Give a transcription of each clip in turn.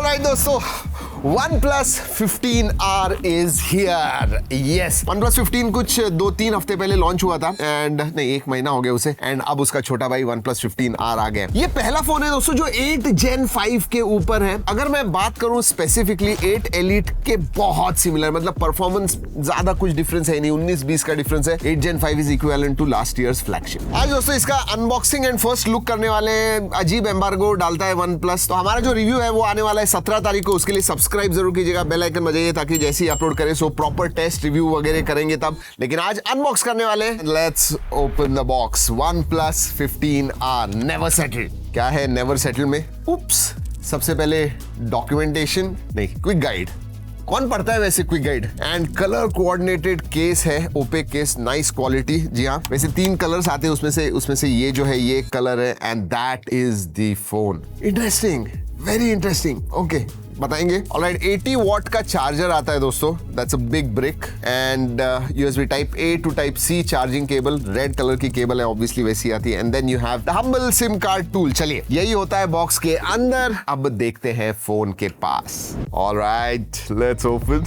Alright दोस्तों, OnePlus 15R is here. Yes, OnePlus 15 कुछ 2-3 हफ्ते पहले लॉन्च हुआ था एंड नहीं 1 महीना हो गया उसे एंड अब उसका छोटा भाई OnePlus 15R आ गया। ये पहला फोन है दोस्तों जो 8 Gen 5 के ऊपर है। अगर मैं बात करूं स्पेसिफिकली 8 Elite के बहुत सिमिलर, मतलब परफॉर्मेंस ज्यादा कुछ डिफरेंस है नहीं, 19-20 का डिफरेंस है। 8 Gen 5 is equivalent to last year's flagship. आज दोस्तों इसका अनबॉक्सिंग एंड फर्स्ट लुक करने वाले हैं। अजीब एम्बार्गो डालता है OnePlus, तो हमारा जो रिव्यू है वो आने वाला है 17 तारीख को। उसके लिए सब्सक्राइब जरूर कीजिएगा, बेल आइकन बजाइए ताकि जैसे ही अपलोड करें सो प्रॉपर टेस्ट रिव्यू वगैरह करेंगे तब। लेकिन आज अनबॉक्स करने वाले हैं। Let's open the box. OnePlus 15R never settle. क्या है नेवर सेटल में? उप्स, सबसे पहले डॉक्यूमेंटेशन नहीं, क्विक गाइड। कौन पढ़ता है वैसे quick guide? And colour coordinated case है, ओपेक केस, नाइस क्वालिटी। जी हाँ, वैसे 3 कलर्स आते हैं उसमें से ये जो है ये कलर है and that is the phone. Interesting, very interesting. Okay, बताएंगे। ऑलराइट, 80 वॉट का चार्जर आता है दोस्तों, that's a big brick. And USB type A to type C charging cable, red colour की केबल है, ऑब्वियसली वैसी आती है। And then you have the humble SIM card tool. चलिए, यही होता है बॉक्स के अंदर। अब देखते हैं फोन के पास। Alright, let's open.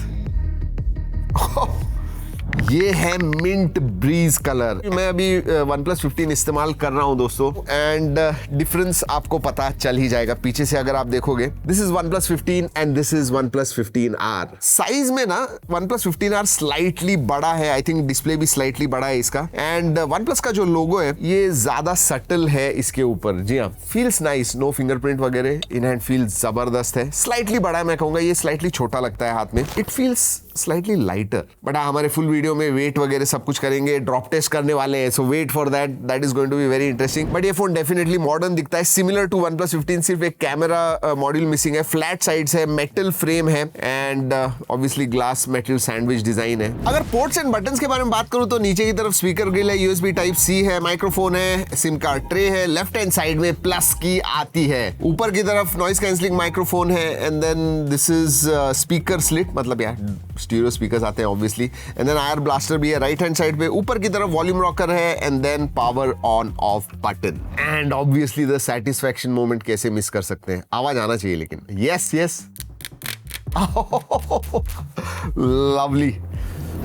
ये है मिंट ब्रीज कलर। मैं अभी OnePlus 15 इस्तेमाल कर रहा हूं दोस्तों एंड डिफरेंस आपको पता चल ही जाएगा। पीछे से अगर आप देखोगे, this is OnePlus 15 and this is OnePlus 15R। Size में ना OnePlus 15R स्लाइटली बड़ा है, आई थिंक डिस्प्ले भी स्लाइटली बड़ा है इसका। एंड OnePlus का जो लोगो है ये ज्यादा सटल है इसके ऊपर। जी हाँ, फील्स नाइस, नो फिंगरप्रिंट वगैरह, इन हैंड फील जबरदस्त है। स्लाइटली बड़ा है, मैं कहूंगा ये स्लाइटली छोटा लगता है हाथ में। It feels slightly lighter. But हमारे फुल वीडियो में वेट वगैरह सब कुछ करेंगे, ड्रॉप टेस्ट करने वाले हैं, so wait for that, that is going to be very interesting. But ये फोन डेफिनेटली मॉडर्न दिखता है, सिमिलर टू OnePlus 15। सिर्फ एक कैमरा मॉड्यूल मिसिंग है, फ्लैट साइड्स है, मेटल फ्रेम है and obviously glass metal sandwich design है। अगर पोर्ट्स एंड बटन्स के बारे में बात करूं तो नीचे की तरफ स्पीकर ग्रिल है, USB टाइप C है, माइक्रोफोन है, सिम कार्ड ट्रे है, लेफ्ट हैंड साइड में प्लस की आती है, ऊपर की तरफ नॉइस कैंसलिंग माइक्रोफोन है and then this is speaker slit, मतलब यार स्टीरियो स्पीकर्स आते हैं obviously. And then IR blaster भी है राइट हैंड साइड पे, ऊपर की तरफ वॉल्यूम रॉकर है and then power on off button. And obviously the satisfaction moment कैसे मिस कर सकते हैं, आवाज आना चाहिए लेकिन। Yes yes, lovely.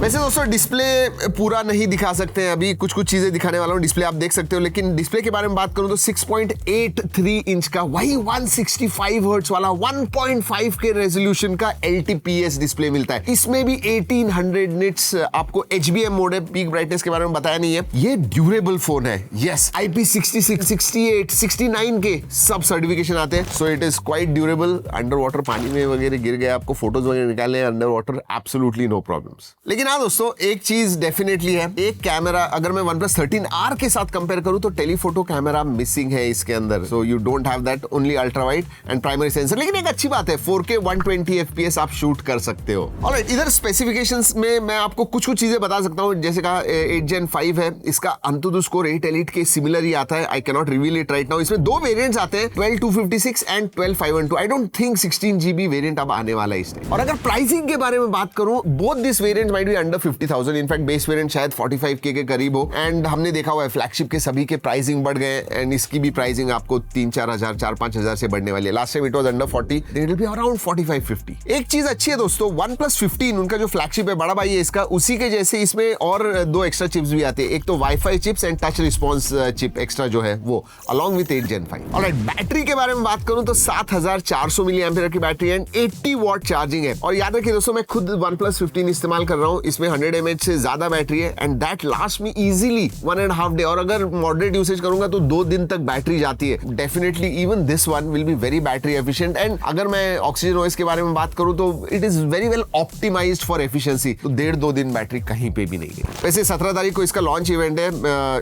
वैसे दोस्तों डिस्प्ले पूरा नहीं दिखा सकते हैं अभी, कुछ चीजें दिखाने वाला हूं। डिस्प्ले आप देख सकते हो, लेकिन डिस्प्ले के बारे में बात करूं तो 6.83 इंच का, वही 165 हर्ट्ज वाला 1.5 के रेजोल्यूशन का LTPS डिस्प्ले मिलता है। इसमें भी 1800 निट्स आपको HBM मोड है, पीक ब्राइटनेस के बारे में बताया नहीं है। ये ड्यूरेबल फोन है, यस, IP66, 68, 69 के सब सर्टिफिकेशन आते हैं, so it is quite durable. Under water पानी में वगैरह गिर गया, आपको फोटोज वगैरह निकालने under water, absolutely no problems. लेकिन हाँ दोस्तों, एक चीज डेफिनेटली है, एक कैमरा अगर मैं OnePlus 13R के साथ कंपेयर करूं तो टेलीफोटो कैमरा मिसिंग है इसके अंदर, so you don't have that, only ultra wide and primary sensor. लेकिन एक अच्छी बात है, 4K 120 FPS आप शूट कर सकते हो। ऑलराइट, इधर स्पेसिफिकेशंस में मैं आपको कुछ चीजें बता सकता हूं। जैसे कहा 8 Gen 5 है, इसका AnTuTu स्कोर 8 Elite के सिमिलर ही आता है। I can not reveal it right now. इसमें 2 वेरिएंट्स आते हैं, 12256 and 12512। I don't think 16GB variant अब आने वाला है इसमें। और अगर प्राइसिंग के बारे में बात करूं, both this variant might be under 50,000। In fact base variant शायद 45K के करीब हो। एंड हमने देखा हुआ है फ्लैगशिप के सभी के प्राइसिंग बढ़ गए एंड इसकी भी प्राइसिंग आपको 3-4 हजार, 4-5 हजार से बढ़ने वाली है। Last time it was under 40, it will be around 45-50। एक चीज अच्छी है दोस्तों, OnePlus 15 उनका जो फ्लैगशिप है, बड़ा भाई है इसका, उसी के जैसे इसमें और 2 एक्स्ट्रा चिप्स भी आते हैं। एक तो wifi chips and touch response chip extra जो है वो, along with 8 Gen 5। Alright, battery के बारे में बात करूं तो 7400 मिली एम्पियर की बैटरी एंड 80 वॉट चार्जिंग है। और याद रखिए दोस्तों, मैं खुद OnePlus 15 इस्तेमाल कर रहा हूं, इसमें 100 mAh से ज्यादा बैटरी है and that last me easily 1.5 day. और अगर मॉडरेट यूसेज करूंगा तो 2 दिन तक बैटरी जाती है। Definitely even this one will be very battery efficient. And अगर मैं ऑक्सीजन ओएस के बारे में बात करूं तो it is very well optimised for efficiency, तो 1.5-2 दिन बैटरी कहीं पे भी नहीं गई। वैसे 17 तारीख को इसका लॉन्च इवेंट है।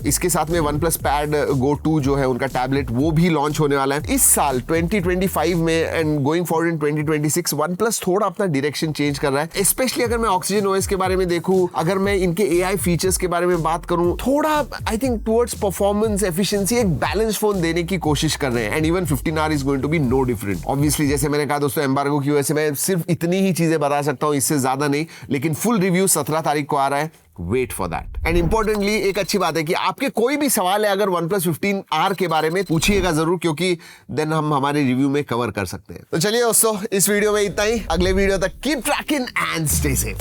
इसके साथ में OnePlus Pad Go 2 जो है उनका टैबलेट, वो भी लॉन्च होने वाला है इस साल 2025 में। And going forward in 2026 OnePlus थोड़ा अपना डायरेक्शन चेंज कर रहा है। स्पेशली अगर मैं ऑक्सीजन ओएस के बारे बारे में देखूं, अगर मैं इनके AI फीचर्स के बारे में बात करूं, थोड़ा I think towards performance efficiency एक बैलेंस फोन देने की कोशिश कर रहे हैं। And even 15R is going to be no different. Obviously जैसे मैंने कहा दोस्तों, एम्बार्गो की वजह से मैं सिर्फ इतनी ही चीजें बता सकता हूं, इससे ज्यादा नहीं, लेकिन फुल रिव्यू 17 तारीख को आ रहा है। Wait for that. And importantly एक अच्छी बात है कि आपके कोई भी सवाल है अगर OnePlus 15R के बारे में, पूछिएगा जरूर, क्योंकि देन हम हमारे रिव्यू में कवर कर सकते हैं। तो चलिए दोस्तों, इस वीडियो में इतना ही। अगले वीडियो तक keep trekking and stay safe.